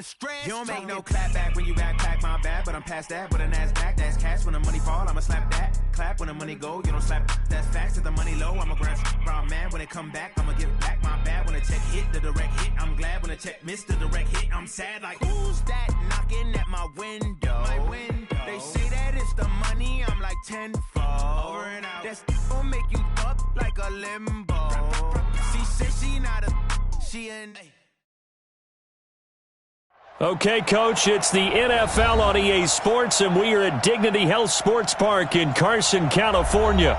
the stress. You don't make no clap back when you backpack, my bad. But I'm past that with a NASDAQ, that's cash. When the money fall, I'ma slap that. Clap when the money go, you don't slap. That's facts. If the money low, I'ma grab brown man. When it come back, I'ma give back my bad. When the check hit, the direct hit. I'm glad when the check missed the direct hit. I'm sad like, who's that knocking at my window? They say that it's the money, I'm like tenfold. Over and out. That's gon' make you up like a limbo. She said she not a, she an. Okay, Coach, it's the NFL on EA Sports, and we are at Dignity Health Sports Park in Carson, California.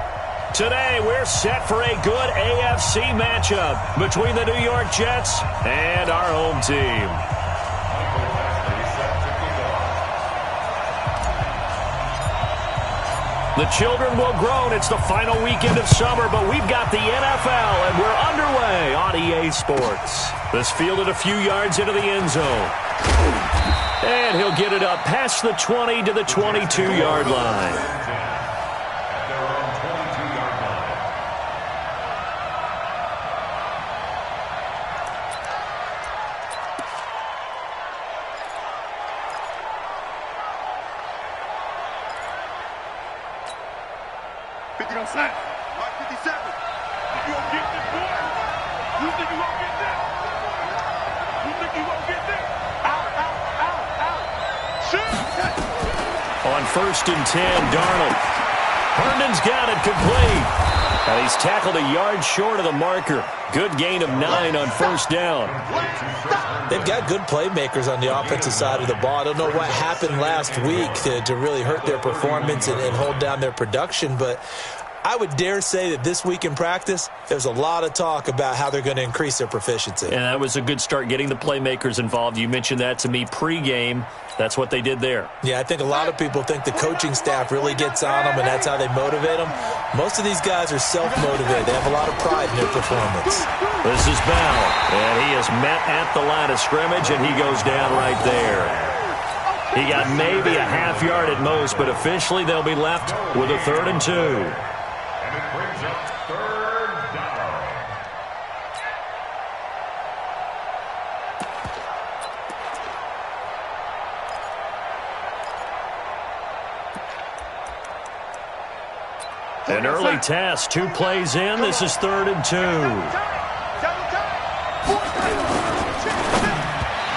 Today, we're set for a good AFC matchup between the New York Jets and our home team. The children will groan. It's the final weekend of summer, but we've got the NFL, and we're underway on EA Sports. This fielded a few yards into the end zone. And he'll get it up past the 20 to the 22-yard line. On 1st and 10, Darnold. Herndon's got it complete. And he's tackled a yard short of the marker. Good gain of 9 on 1st down. They've got good playmakers on the offensive side of the ball. I don't know what happened last week to really hurt their performance and hold down their production, but I would dare say that this week in practice, there's a lot of talk about how they're going to increase their proficiency. And that was a good start, getting the playmakers involved. You mentioned that to me pregame. That's what they did there. Yeah, I think a lot of people think the coaching staff really gets on them, and that's how they motivate them. Most of these guys are self-motivated. They have a lot of pride in their performance. This is Bell, and he is met at the line of scrimmage, and he goes down right there. He got maybe a half yard at most, but officially they'll be left with a 3rd and 2. And it brings up 3rd down. An early test, 2 plays in. This is 3rd and 2.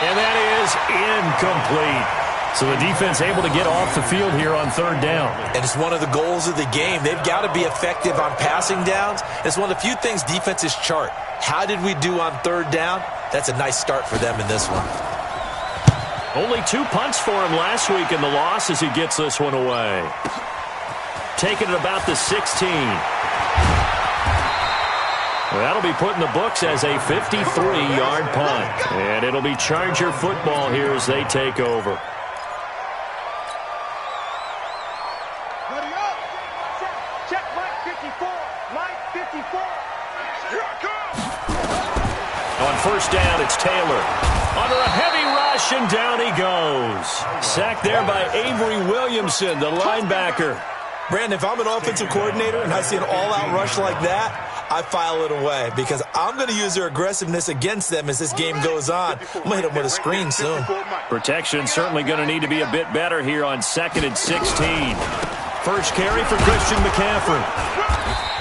And that is incomplete. So the defense able to get off the field here on 3rd down. And it's one of the goals of the game. They've got to be effective on passing downs. It's one of the few things defenses chart. How did we do on 3rd down? That's a nice start for them in this one. Only 2 punts for him last week in the loss as he gets this one away. Taking it about the 16. That'll be put in the books as a 53-yard punt. And it'll be Charger football here as they take over. On 1st down, it's Taylor. Under a heavy rush, and down he goes. Sacked there by Avery Williamson, the linebacker. Brandon, if I'm an offensive coordinator and I see an all-out rush like that, I file it away because I'm going to use their aggressiveness against them as this game goes on. I'm going to hit them with a screen soon. Protection certainly going to need to be a bit better here on 2nd and 16. First carry for Christian McCaffrey.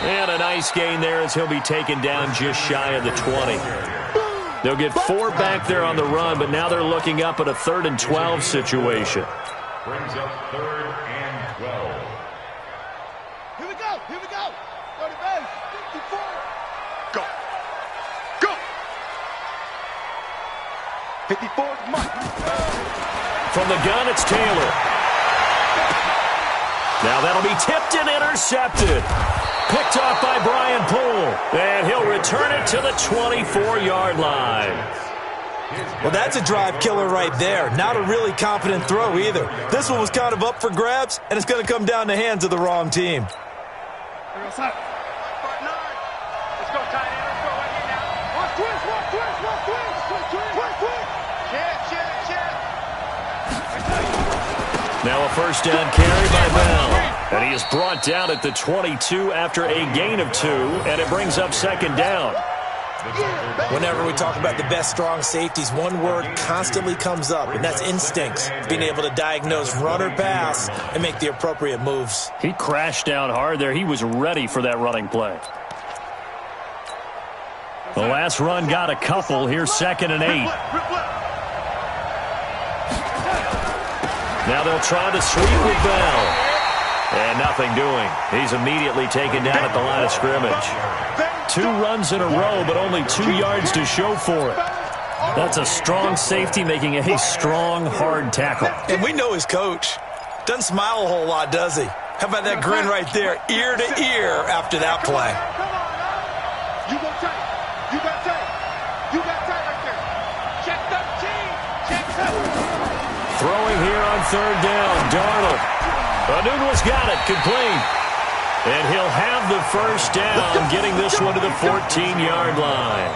And a nice gain there as he'll be taken down just shy of the 20. They'll get 4 back there on the run, but now they're looking up at a 3rd and 12 situation. Brings up 3rd and 12. Here we go. 30 base. 54. Go. 54 is Mike. From the gun, it's Taylor. Now that'll be tipped and intercepted. Picked off by Brian Poole. And he'll return it to the 24-yard line. Well, that's a drive killer right there. Not a really confident throw either. This one was kind of up for grabs, and it's going to come down the hands of the wrong team. Let's go, tight end. Let's go right here now. One twist. Now a 1st down carry by Bell. And he is brought down at the 22 after a gain of 2, and it brings up 2nd down. Whenever we talk about the best strong safeties, one word constantly comes up, and that's instincts. Being able to diagnose run or pass and make the appropriate moves. He crashed down hard there. He was ready for that running play. The last run got a couple. Here's 2nd and 8. Now they'll try to sweep with Bell. And nothing doing. He's immediately taken down at the line of scrimmage. 2 runs in a row, but only 2 yards to show for it. That's a strong safety making a strong, hard tackle. And we know his coach. Doesn't smile a whole lot, does he? How about that grin right there, ear to ear after that play? You go tight. You got tight. You got tight right there. Check 13. Check 7. Throwing here on 3rd down, Darnold. Anunwa's got it, complete. And he'll have the first down, getting this one to the 14-yard line.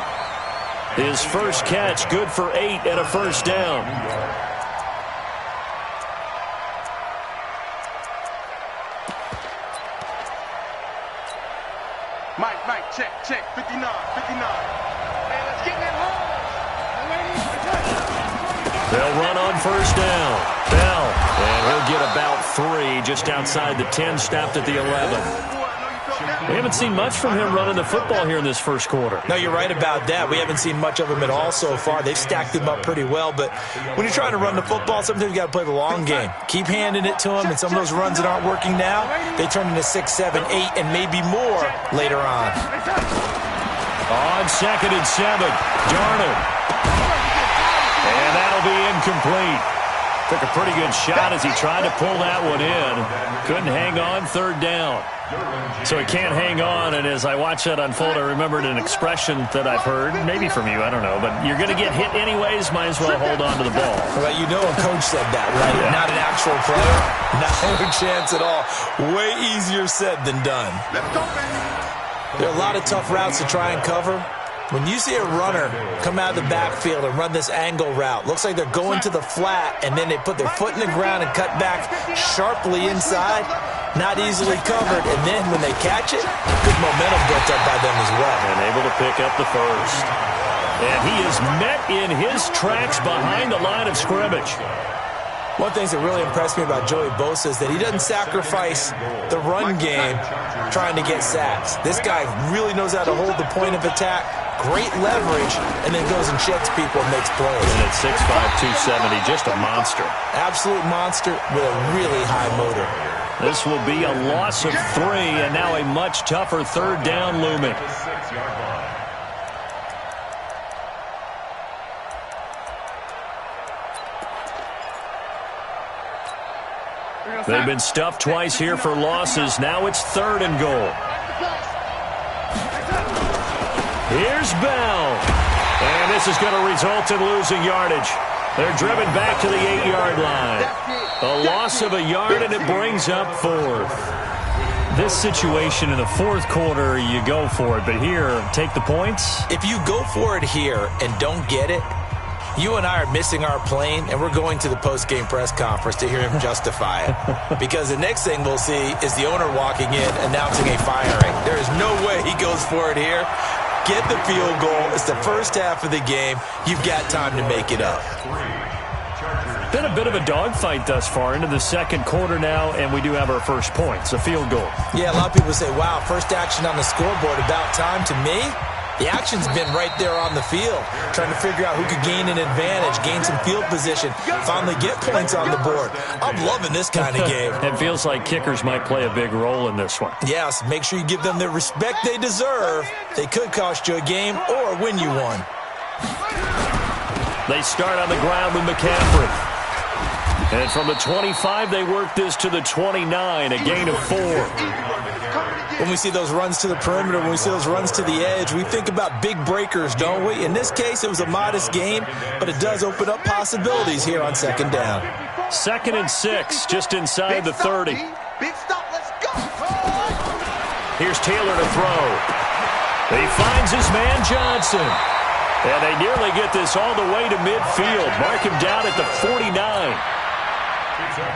His first catch, good for 8 and a first down. Mike, check, 59. Hey, let's get that home. They'll run on first down. Bell, and he'll get about 3 just outside the 10, stopped at the 11. We haven't seen much from him running the football here in this first quarter. No, you're right about that. We haven't seen much of him at all so far. They've stacked him up pretty well, but when you're trying to run the football, sometimes you got to play the long game. Keep handing it to him, and some of those runs that aren't working now, they turn into 6, 7, 8, and maybe more later on. On 2nd and 7, Darnold. And that'll be incomplete. Took a pretty good shot as he tried to pull that one in. Couldn't hang on, 3rd down. So he can't hang on, and as I watch that unfold, I remembered an expression that I've heard, maybe from you, I don't know, but you're going to get hit anyways, might as well hold on to the ball. Well, you know a coach said that, right? Yeah. Not an actual player. No chance at all. Way easier said than done. There are a lot of tough routes to try and cover. When you see a runner come out of the backfield and run this angle route, looks like they're going to the flat, and then they put their foot in the ground and cut back sharply inside, not easily covered, and then when they catch it, good momentum built up by them as well. And able to pick up the first. And he is met in his tracks behind the line of scrimmage. One thing that really impressed me about Joey Bosa is that he doesn't sacrifice the run game trying to get sacks. This guy really knows how to hold the point of attack, great leverage, and then goes and checks people and makes plays. And at 6'5", 270, just a monster. Absolute monster with a really high motor. This will be a loss of 3, and now a much tougher 3rd down looming. They've been stuffed twice here for losses. Now it's 3rd and goal. Here's Bell. And this is going to result in losing yardage. They're driven back to the 8-yard line. A loss of a yard, and it brings up 4th. This situation in the 4th quarter, you go for it. But here, take the points. If you go for it here and don't get it, you and I are missing our plane, and we're going to the post-game press conference to hear him justify it. Because the next thing we'll see is the owner walking in announcing a firing. There is no way he goes for it here. Get the field goal. It's the first half of the game. You've got time to make it up. Been a bit of a dogfight thus far into the 2nd quarter now, and we do have our first points, a field goal. Yeah, a lot of people say, wow, first action on the scoreboard, about time. To me, the action's been right there on the field, trying to figure out who could gain an advantage, gain some field position, finally get points on the board. I'm loving this kind of game. It feels like kickers might play a big role in this one. Yes, make sure you give them the respect they deserve. They could cost you a game or win you one. They start on the ground with McCaffrey. And from the 25, they work this to the 29, a gain of 4. When we see those runs to the perimeter, when we see those runs to the edge, we think about big breakers, don't we? In this case, it was a modest gain, but it does open up possibilities here on 2nd down. 2nd and 6, just inside the 30. Big stop, let's go. Here's Taylor to throw. He finds his man Johnson. And they nearly get this all the way to midfield. Mark him down at the 49.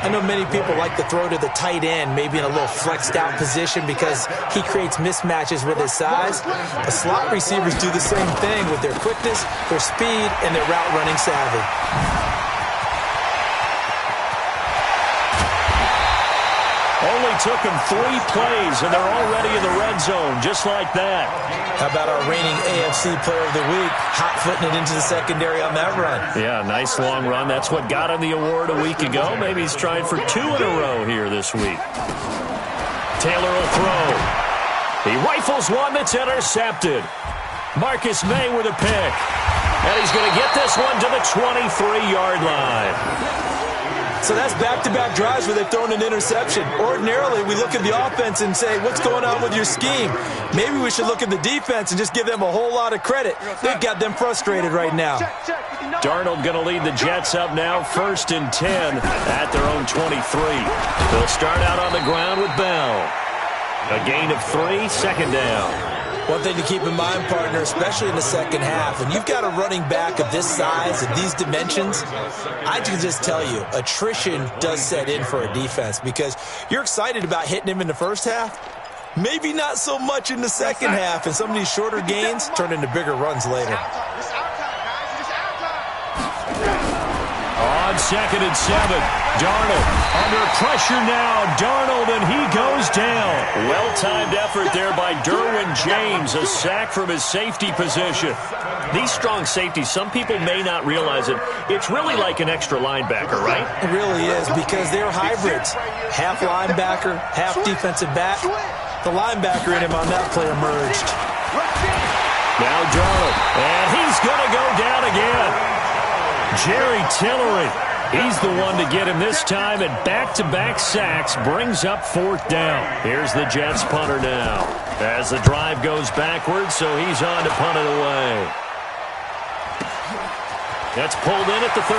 I know many people like to throw to the tight end, maybe in a little flexed out position because he creates mismatches with his size. But slot receivers do the same thing with their quickness, their speed, and their route running savvy. Only took them 3 plays, and they're already in the red zone, just like that. How about our reigning AFC Player of the Week, hot-footing it into the secondary on that run? Yeah, nice long run. That's what got him the award a week ago. Maybe he's trying for 2 in a row here this week. Taylor will throw. He rifles one that's intercepted. Marcus May with a pick. And he's going to get this one to the 23-yard line. So that's back-to-back drives where they've thrown an interception. Ordinarily, we look at the offense and say, what's going on with your scheme? Maybe we should look at the defense and just give them a whole lot of credit. They've got them frustrated right now. Darnold going to lead the Jets up now, 1st and 10 at their own 23. They'll start out on the ground with Bell. A gain of 3, 2nd down. One thing to keep in mind, partner, especially in the second half, when you've got a running back of this size and these dimensions, I can just tell you, attrition does set in for a defense because you're excited about hitting him in the first half. Maybe not so much in the second half, and some of these shorter gains turn into bigger runs later. On 2nd and 7, Darnold under pressure now. Darnold, and he goes down. Well-timed effort there by Derwin James, a sack from his safety position. These strong safeties, some people may not realize it. It's really like an extra linebacker, right? It really is because they're hybrids. Half linebacker, half defensive back. The linebacker in him on that play emerged. Now Darnold, and he's going to go down again. Jerry Tillery, he's the one to get him this time, and back-to-back sacks brings up 4th down. Here's the Jets punter now as the drive goes backwards, so he's on to punt it away. That's pulled in at the 32.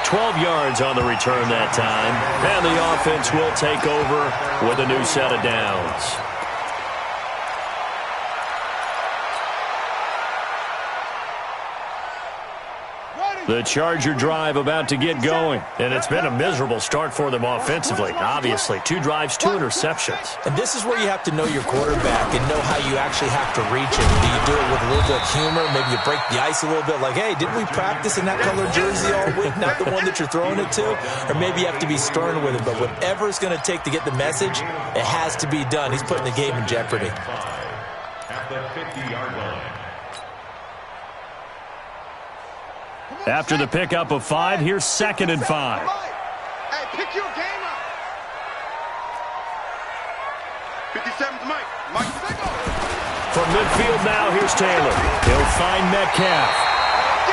12 yards on the return that time, and the offense will take over with a new set of downs. The Charger drive about to get going, and it's been a miserable start for them offensively. Obviously, 2 drives, 2 interceptions. And this is where you have to know your quarterback and know how you actually have to reach him. Do you do it with a little bit of humor? Maybe you break the ice a little bit like, hey, didn't we practice in that color jersey all week, not the one that you're throwing it to? Or maybe you have to be stern with it, but whatever it's going to take to get the message, it has to be done. He's putting the game in jeopardy. At the 50-yard line. After the pickup of 5, here's 2nd and 5. Hey, pick your game up. 57's Mike. From midfield now, here's Taylor. He'll find Metcalf.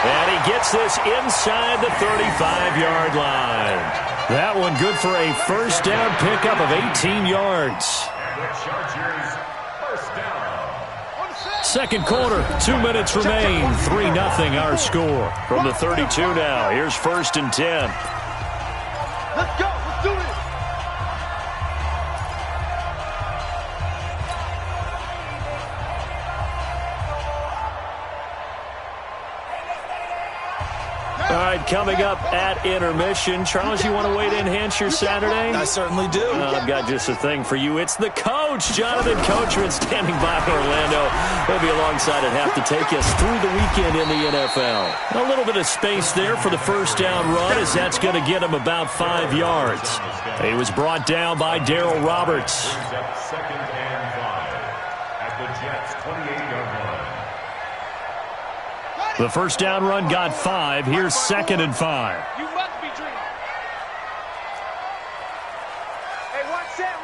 And he gets this inside the 35-yard line. That one good for a 1st down pickup of 18 yards. The Chargers, 1st down. 2nd quarter, 2 minutes remain. 3-0 our score. From the 32 now, here's 1st and 10. Let's go. Let's do this. All right, coming up at intermission. Charles, you want to wait to enhance your Saturday? I certainly do. I've got just a thing for you. It's the coach, Jonathan Coachman, standing by Orlando. He'll be alongside at half to take us through the weekend in the NFL. A little bit of space there for the 1st down run, as that's going to get him about 5 yards. He was brought down by Darryl Roberts. 2nd and 5 at the Jets' 28-yard line. The 1st down run got 5. Here's 2nd and 5. You must be dreaming. Hey, watch that.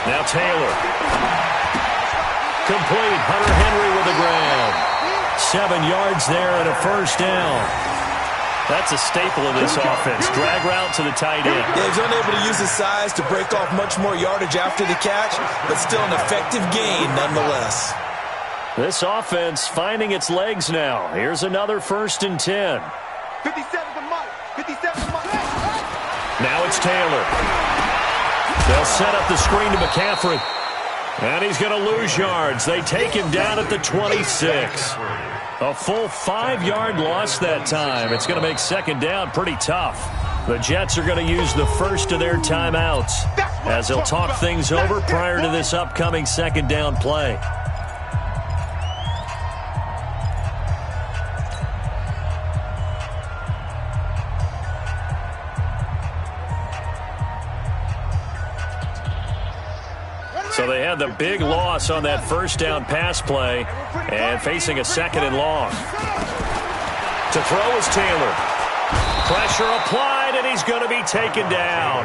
Now Taylor. Complete. Hunter Henry with the grab. 7 yards there and a 1st down. That's a staple of this offense. Drag route to the tight end. Yeah, he's unable to use his size to break off much more yardage after the catch, but still an effective gain nonetheless. This offense finding its legs now. Here's another 1st and 10. 57 to Mike. 57 to Mike. Now it's Taylor. They'll set up the screen to McCaffrey. And he's going to lose yards. They take him down at the 26. A full 5-yard loss that time. It's going to make second down pretty tough. The Jets are going to use the first of their timeouts as they'll talk things over prior to this upcoming second down play. So they had the big loss on that first down pass play and facing a second and long. To throw is Taylor. Pressure applied, and he's going to be taken down.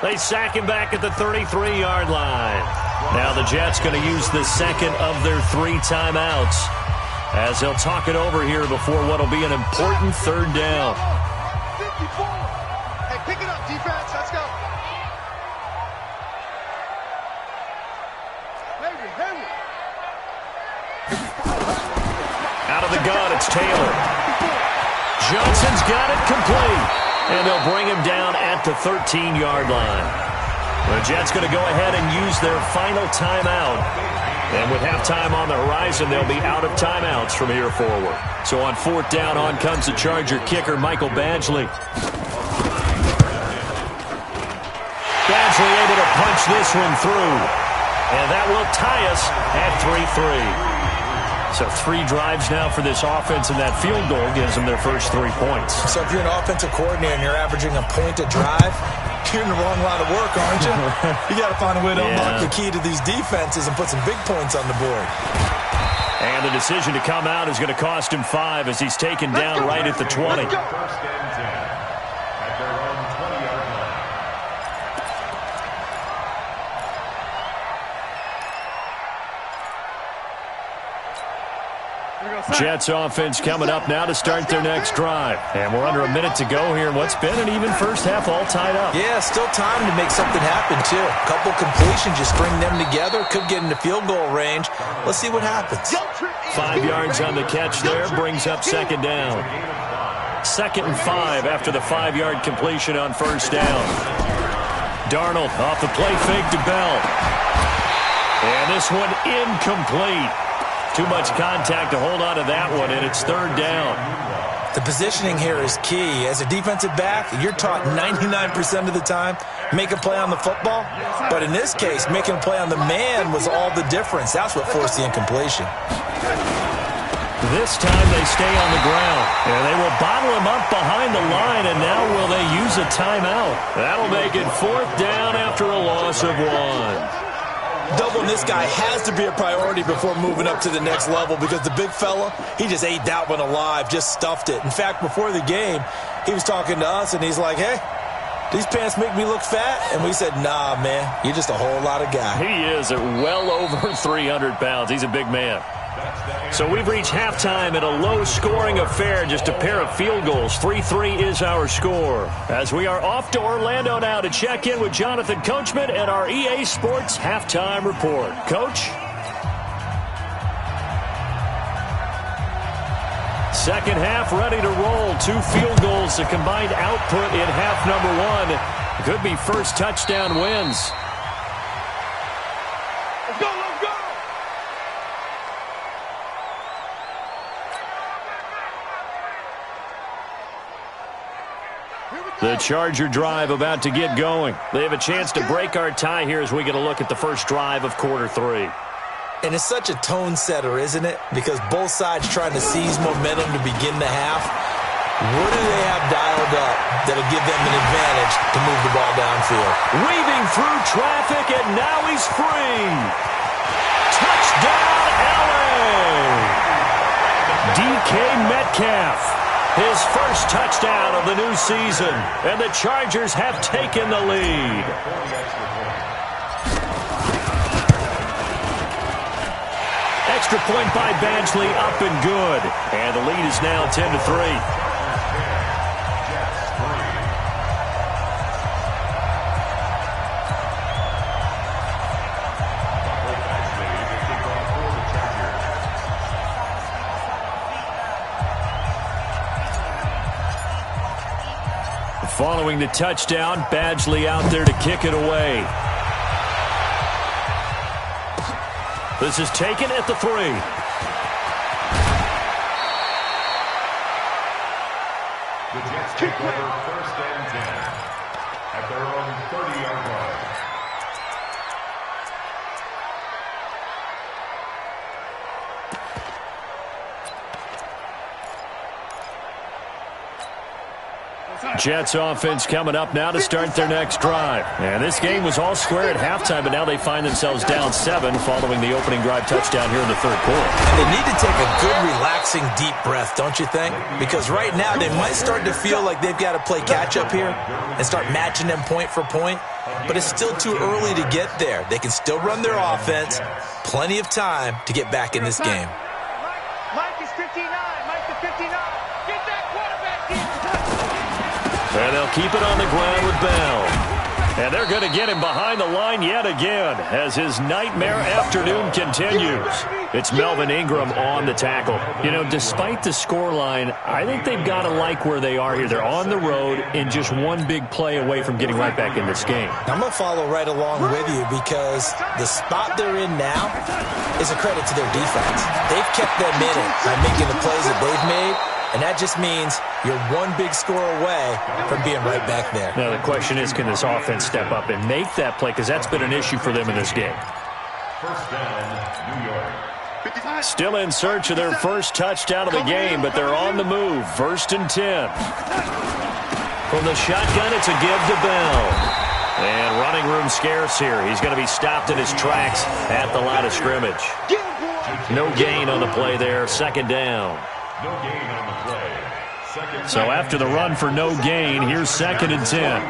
They sack him back at the 33-yard line. Now the Jets going to use the second of their 3 timeouts as they'll talk it over here before what will be an important third down. 54. Hey, pick it up, defense. Let's go. Out of the gun, it's Taylor. Johnson's got it complete, and they'll bring him down at the 13-yard line. The Jets going to go ahead and use their final timeout. And with halftime on the horizon, they'll be out of timeouts from here forward. So on 4th down, on comes the Charger kicker, Michael Badgley. Badgley able to punch this one through. And that will tie us at 3-3. So 3 drives now for this offense, and that field goal gives them their first 3 points. So if you're an offensive coordinator and you're averaging a point a drive, you're in the wrong line of work, aren't you? You got to find a way to unlock the key to these defenses and put some big points on the board. And the decision to come out is going to cost him 5 as he's taken down right at the 20. First and 10 at their own 20-yard line. Jets offense coming up now to start their next drive. And we're under a minute to go here in what's been an even first half all tied up. Yeah, still time to make something happen, too. A couple completions, just string them together. Could get into field goal range. Let's see what happens. 5 yards on the catch there brings up second down. 2nd and 5 after the 5-yard completion on first down. Darnold off the play fake to Bell. And this one incomplete. Too much contact to hold on to that one, and it's 3rd down. The positioning here is key. As a defensive back, you're taught 99% of the time, make a play on the football. But in this case, making a play on the man was all the difference. That's what forced the incompletion. This time they stay on the ground, and they will bottle him up behind the line, and now will they use a timeout? That'll make it 4th down after a loss of 1. Doubling this guy has to be a priority before moving up to the next level because the big fella, he just ate that one alive, just stuffed it. In fact, before the game, he was talking to us, and he's like, hey, these pants make me look fat? And we said, nah, man, you're just a whole lot of guy. He is at well over 300 pounds. He's a big man. So we've reached halftime in a low-scoring affair, just a pair of field goals. 3-3 is our score. As we are off to Orlando now to check in with Jonathan Coachman and our EA Sports Halftime Report. Coach? Second half ready to roll. 2 field goals, the combined output in half number 1. Could be first touchdown wins. Let's go, let's go! The Charger drive about to get going. They have a chance to break our tie here as we get a look at the first drive of quarter 3. And it's such a tone setter, isn't it? Because both sides trying to seize momentum to begin the half. What do they have dialed up that'll give them an advantage to move the ball downfield? Weaving through traffic, and now he's free. Touchdown, LA! DK Metcalf. His first touchdown of the new season, and the Chargers have taken the lead. Extra point by Badgley, up and good. And the lead is now 10-3. Following the touchdown, Badgley out there to kick it away. This is taken at the 3. The Jets take over 1st and 10 at their own 30-yard line. Jets offense coming up now to start their next drive. And this game was all square at halftime, but now they find themselves down 7 following the opening drive touchdown here in the 3rd quarter. And they need to take a good, relaxing, deep breath, don't you think? Because right now they might start to feel like they've got to play catch-up here and start matching them point for point. But it's still too early to get there. They can still run their offense. Plenty of time to get back in this game. Mike is 59. Mike to 59. Get that quarterback in. And they'll keep it on the ground with Bell. And they're going to get him behind the line yet again as his nightmare afternoon continues. It's Melvin Ingram on the tackle. You know, despite the scoreline, I think they've got to like where they are here. They're on the road and just one big play away from getting right back in this game. I'm going to follow right along with you because the spot they're in now is a credit to their defense. They've kept them in it by making the plays that they've made. And that just means you're one big score away from being right back there. Now, the question is, can this offense step up and make that play? Because that's been an issue for them in this game. 1st down, New York. Still in search of their first touchdown of the game, but they're on the move. 1st and 10. From the shotgun, it's a give to Bell. And running room scarce here. He's going to be stopped in his tracks at the line of scrimmage. No gain on the play there. 2nd down. No gain on the play. So after the run for no gain, here's 2nd and 10.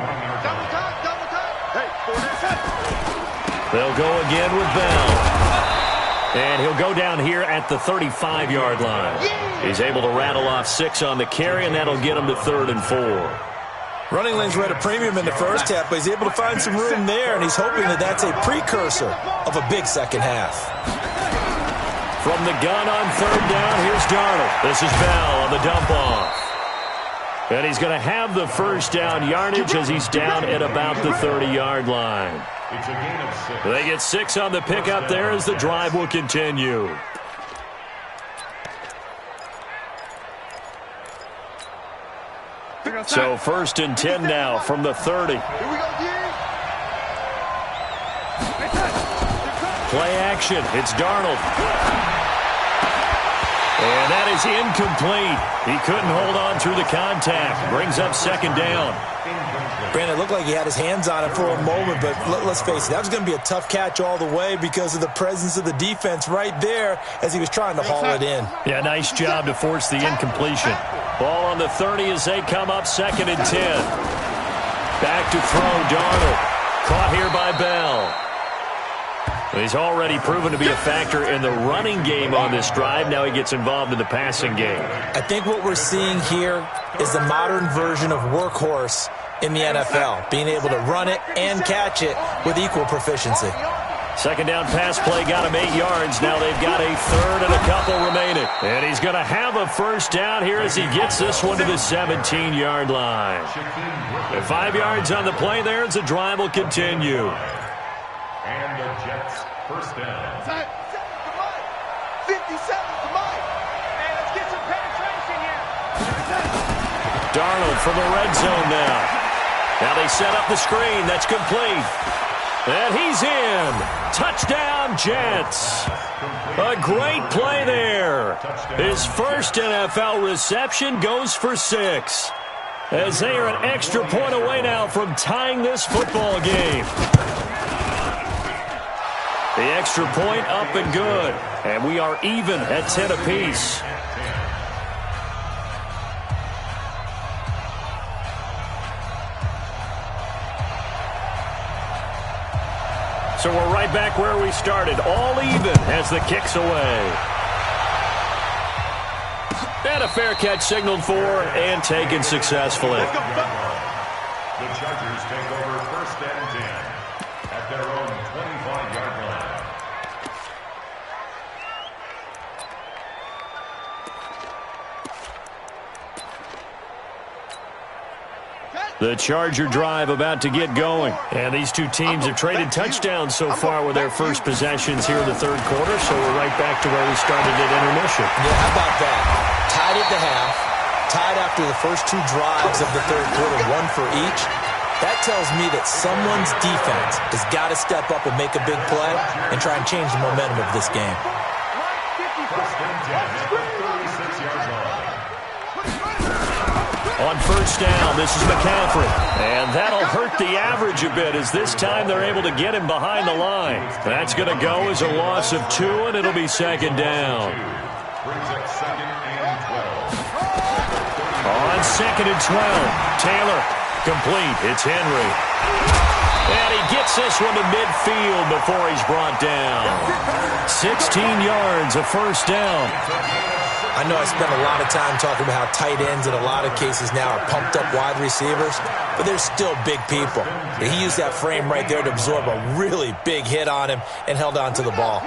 They'll go again with Bell. And he'll go down here at the 35-yard line. He's able to rattle off 6 on the carry, and that'll get him to 3rd and 4. Running lanes were at a premium in the first half, but he's able to find some room there, and he's hoping that that's a precursor of a big second half. From the gun on 3rd down, here's Darnold. This is Bell on the dump off. And he's going to have the 1st down yardage as he's down at about the 30-yard line. It's a gain of 6. They get 6 on the pickup there as the drive will continue. So 1st and 10 now from the 30. Play action. It's Darnold. And that is incomplete. He couldn't hold on through the contact. Brings up 2nd down. Brandon, it looked like he had his hands on it for a moment, but let's face it, that was going to be a tough catch all the way because of the presence of the defense right there as he was trying to haul it in. Yeah, nice job to force the incompletion. Ball on the 30 as they come up 2nd and 10. Back to throw, Darnold. Caught here by Bell. He's already proven to be a factor in the running game on this drive. Now he gets involved in the passing game. I think what we're seeing here is the modern version of workhorse in the NFL, being able to run it and catch it with equal proficiency. 2nd down pass play got him 8 yards. Now they've got a 3rd and a couple remaining. And he's going to have a 1st down here as he gets this one to the 17-yard line. And 5 yards on the play there as the drive will continue. And the Jets 1st down. 57 to Mike. And let's get some penetration here. Darnold from the red zone now. Now they set up the screen. That's complete. And he's in. Touchdown, Jets. A great play there. His first NFL reception goes for 6. As they are an extra point away now from tying this football game. The extra point up and good. And we are even at 10 apiece. So we're right back where we started. All even as the kick's away. And a fair catch signaled for and taken successfully. The Chargers take over 1st and 10 at their own 25-yard line. The Charger drive about to get going. And these two teams have traded touchdowns so far with their first possessions here in the third quarter, so we're right back to where we started at intermission. Yeah, how about that? Tied at the half, tied after the first two drives of the third quarter, one for each. That tells me that someone's defense has got to step up and make a big play and try and change the momentum of this game. On first down, this is McCaffrey. And that'll hurt the average a bit as this time they're able to get him behind the line. That's going to go as a loss of 2, and it'll be second down. On second and 12, Taylor. Complete. It's Henry. And he gets this one to midfield before he's brought down. 16 yards, a first down. I know I spent a lot of time talking about how tight ends in a lot of cases now are pumped up wide receivers, but they're still big people. He used that frame right there to absorb a really big hit on him and held on to the ball.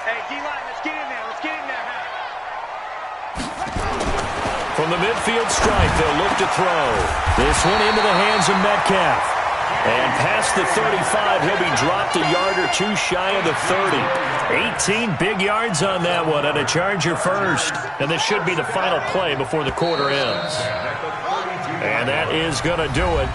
Hey, D-line, let's get in there. Let's get in there. From the midfield stripe, they'll look to throw. This one into the hands of Metcalf. And past the 35, he'll be dropped a yard or two shy of the 30. 18 big yards on that one, and a Charger first. And this should be the final play before the quarter ends. And that is going to do it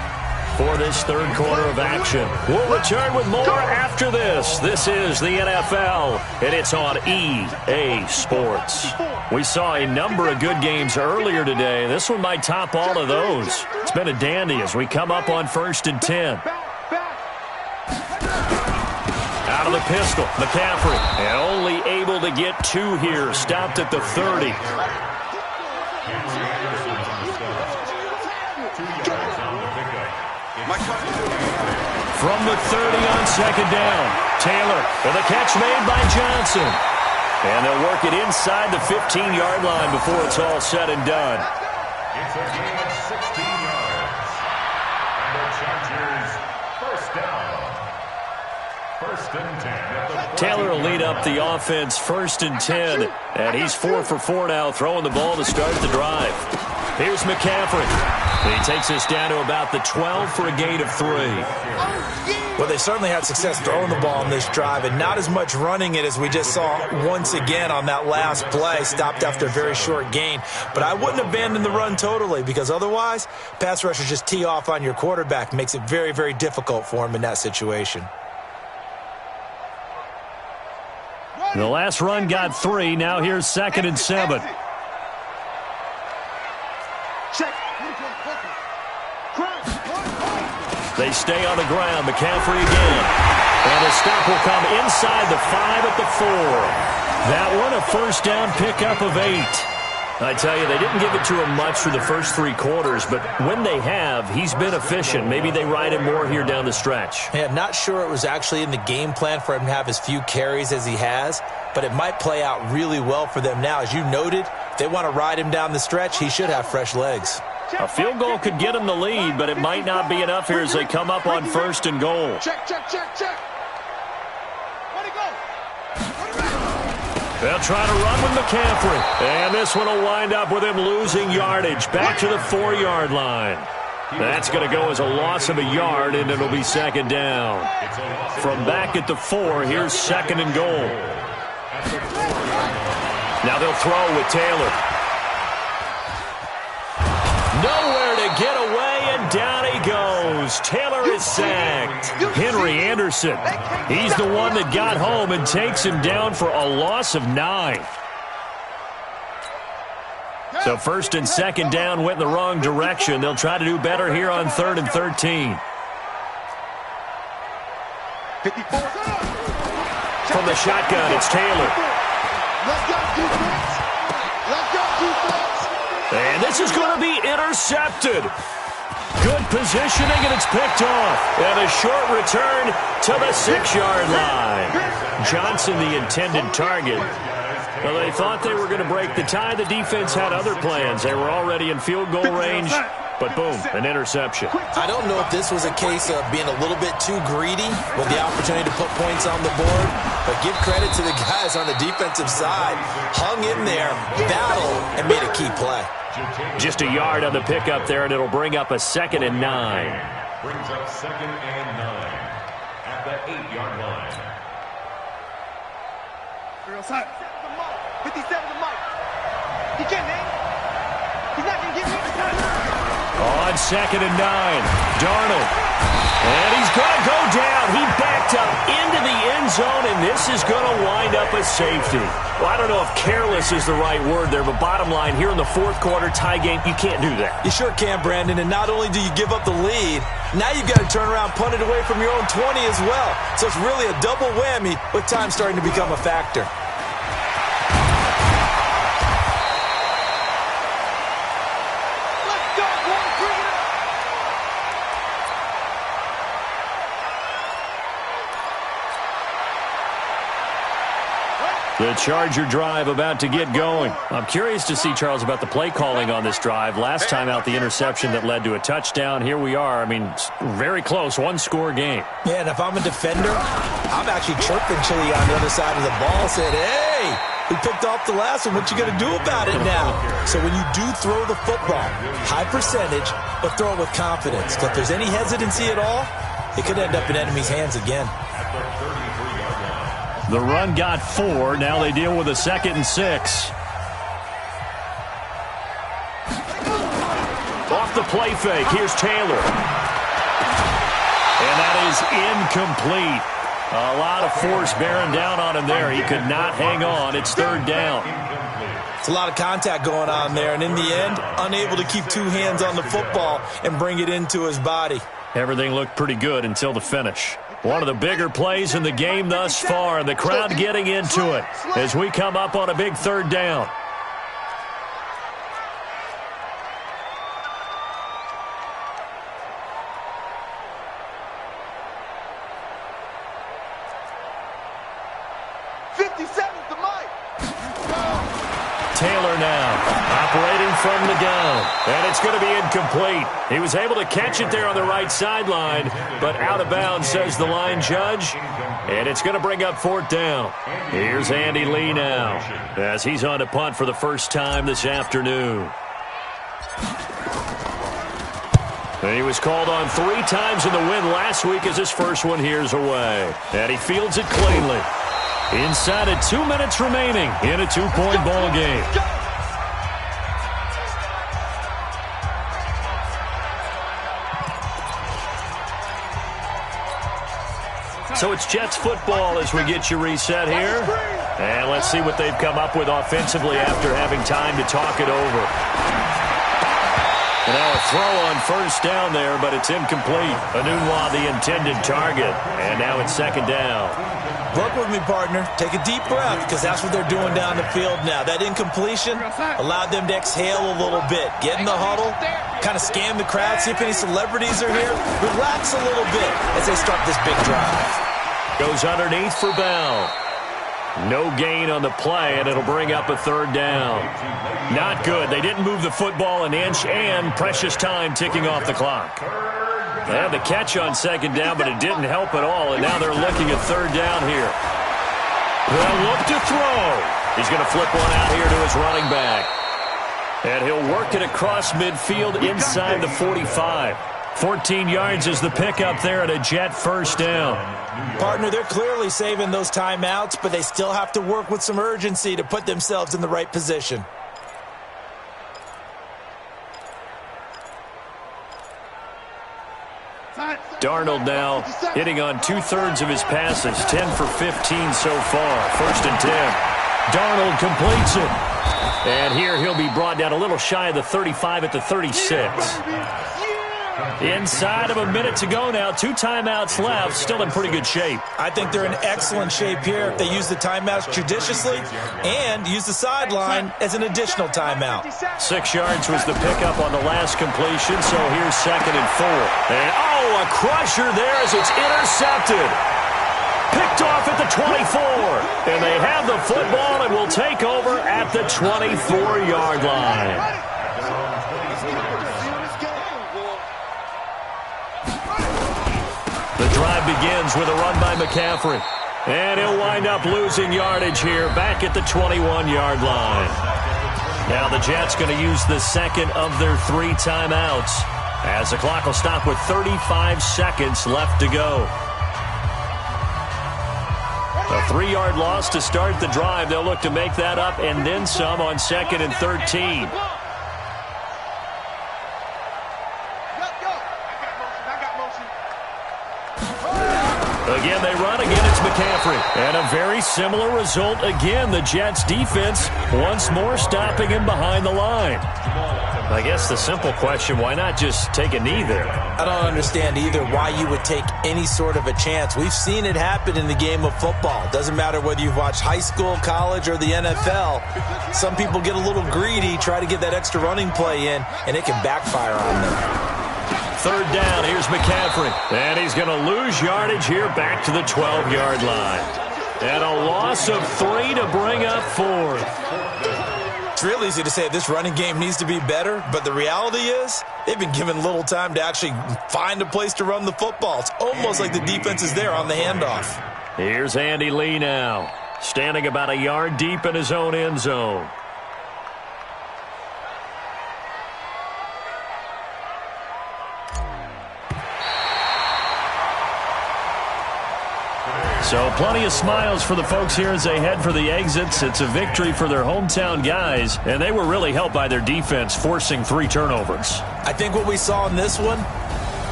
for this third quarter of action. We'll return with more after this. This is the NFL, and it's on EA Sports. We saw a number of good games earlier today. This one might top all of those. It's been a dandy as we come up on 1st and 10. Out of the pistol, McCaffrey, and only able to get 2 here. Stopped at the 30. From the 30 on second down, Taylor with a catch made by Johnson. And they'll work it inside the 15-yard line before it's all said and done. It's a gain of 16 yards. And the Chargers first down. 1st and 10 at the Taylor will lead up the offense 1st and 10. And he's 4 for 4 now, throwing the ball to start the drive. Here's McCaffrey. He takes us down to about the 12 for a gain of 3. Well, they certainly had success throwing the ball in this drive, and not as much running it as we just saw once again on that last play, stopped after a very short gain. But I wouldn't abandon the run totally, because otherwise, pass rushers just tee off on your quarterback. Makes it very, very difficult for him in that situation. The last run got 3. Now here's 2nd and 7. They stay on the ground. McCaffrey again. And a stop will come inside the 5 at the 4. That one a first down pickup of 8. I tell you, they didn't give it to him much for the first 3 quarters, but when they have, he's been efficient. Maybe they ride him more here down the stretch. Yeah, I'm not sure it was actually in the game plan for him to have as few carries as he has, but it might play out really well for them now. As you noted, if they want to ride him down the stretch, he should have fresh legs. A field goal could get him the lead, but it might not be enough here as they come up on 1st and goal. Check. Where'd he go? They'll try to run with McCaffrey. And this one will wind up with him losing yardage back to the 4-yard line. That's going to go as a loss of a yard, and it'll be second down. From back at the 4, here's 2nd and goal. Now they'll throw with Taylor. Nowhere to get away, and down he goes. Taylor is sacked. Henry Anderson, he's the one that got home and takes him down for a loss of 9. So 1st and 2nd down went in the wrong direction. They'll try to do better here on 3rd and 13. 54. From the shotgun, it's Taylor. Let's go, defense. Let's go, defense. And this is going to be intercepted. Good positioning, and it's picked off. And a short return to the 6-yard line. Johnson, the intended target. Well, they thought they were going to break the tie. The defense had other plans. They were already in field goal range, but boom, an interception. I don't know if this was a case of being a little bit too greedy with the opportunity to put points on the board, but give credit to the guys on the defensive side. Hung in there, battled, and made a key play. Just a yard on the pickup there, and it'll bring up a 2nd and 9. Brings up 2nd and 9 at the 8-yard line. 57 to Mike. He can't hang. He's not going to get me the time. On 2nd and 9, Darnold. And he's going to go down. He backed up into the end zone, and this is going to wind up a safety. Well, I don't know if careless is the right word there, but bottom line, here in the 4th quarter, tie game, you can't do that. You sure can, Brandon, and not only do you give up the lead, now you've got to turn around, punt it away from your own 20 as well. So it's really a double whammy with time starting to become a factor. The Charger drive about to get going. I'm curious to see, Charles, about the play calling on this drive. Last time out, the interception that led to a touchdown. Here we are. I mean, very close, one-score game. Yeah, and if I'm a defender, I'm actually chirping Chili on the other side of the ball, saying, hey, we picked off the last one. What you going to do about it now? So when you do throw the football, high percentage, but throw it with confidence. Because if there's any hesitancy at all, it could end up in enemy's hands again. The run got 4. Now they deal with a 2nd and 6. Off the play fake. Here's Taylor. And that is incomplete. A lot of force bearing down on him there. He could not hang on. It's 3rd down. It's a lot of contact going on there. And in the end, unable to keep 2 hands on the football and bring it into his body. Everything looked pretty good until the finish. One of the bigger plays in the game thus far, and the crowd getting into it as we come up on a big 3rd down. Taylor now, operating from the gun, and it's going to be incomplete. He was able to catch it there on the right sideline, but out of bounds, says the line judge, and it's going to bring up 4th down. Here's Andy Lee now, as he's on to punt for the first time this afternoon. And he was called on 3 times in the win last week as his first one here's away. And he fields it cleanly. Inside of 2 minutes remaining in a 2-point ball game. So it's Jets football as we get you reset here. And let's see what they've come up with offensively after having time to talk it over. And now a throw on 1st down there, but it's incomplete. Anunwa, the intended target. And now it's 2nd down. Work with me, partner. Take a deep breath, because that's what they're doing down the field now. That incompletion allowed them to exhale a little bit. Get in the huddle, kind of scan the crowd, see if any celebrities are here. Relax a little bit as they start this big drive. Goes underneath for Bell. No gain on the play, and it'll bring up a 3rd down. Not good. They didn't move the football an inch, and precious time ticking off the clock. They had the catch on 2nd down, but it didn't help at all, and now they're looking at 3rd down here. They'll look to throw. He's going to flip one out here to his running back. And he'll work it across midfield inside the 45. 14 yards is the pickup there at a Jet 1st down. Partner, they're clearly saving those timeouts, but they still have to work with some urgency to put themselves in the right position. Darnold now hitting on 2/3 of his passes, 10 for 15 so far. 1st and 10. Darnold completes it. And here he'll be brought down a little shy of the 35 at the 36. Inside of a minute to go now. 2 timeouts left. Still in pretty good shape. I think they're in excellent shape here if they use the timeouts judiciously and use the sideline as an additional timeout. 6 yards was the pickup on the last completion, so here's 2nd and 4. And, a crusher there as it's intercepted. Picked off at the 24. And they have the football and will take over at the 24-yard line. The drive begins with a run by McCaffrey. And he'll wind up losing yardage here back at the 21-yard line. Now the Jets going to use the second of their 3 timeouts, as the clock will stop with 35 seconds left to go. A 3-yard loss to start the drive. They'll look to make that up and then some on 2nd and 13. Again, they run. Again, it's McCaffrey. And a very similar result again. The Jets defense once more stopping him behind the line. I guess the simple question, why not just take a knee there? I don't understand either why you would take any sort of a chance. We've seen it happen in the game of football. Doesn't matter whether you've watched high school, college, or the NFL. Some people get a little greedy, try to get that extra running play in, and it can backfire on them. 3rd down, here's McCaffrey. And he's going to lose yardage here back to the 12-yard line. And a loss of 3 to bring up 4th. It's real easy to say this running game needs to be better, but the reality is they've been given little time to actually find a place to run the football. It's almost like the defense is there on the handoff. Here's Andy Lee now, standing about a yard deep in his own end zone. So plenty of smiles for the folks here as they head for the exits. It's a victory for their hometown guys, and they were really helped by their defense, forcing 3 turnovers. I think what we saw in this one,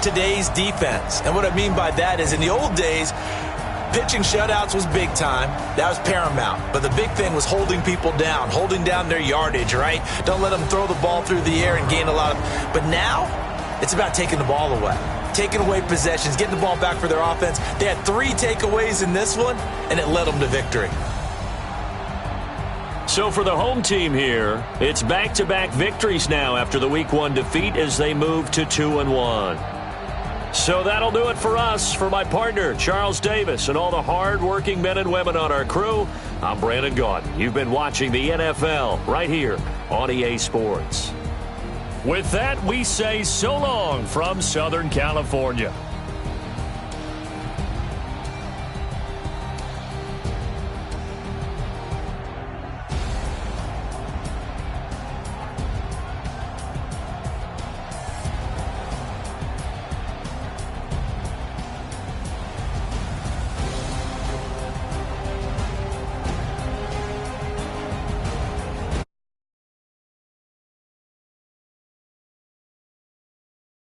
today's defense. And what I mean by that is in the old days, pitching shutouts was big time. That was paramount. But the big thing was holding people down, holding down their yardage, right? Don't let them throw the ball through the air and gain a lot of... But now, it's about taking the ball away. Taking away possessions, getting the ball back for their offense. They had 3 takeaways in this one, and it led them to victory. So for the home team here, it's back-to-back victories now after the Week 1 defeat as they move to 2-1. So that'll do it for us. For my partner, Charles Davis, and all the hard-working men and women on our crew, I'm Brandon Gaudin. You've been watching the NFL right here on EA Sports. With that, we say so long from Southern California.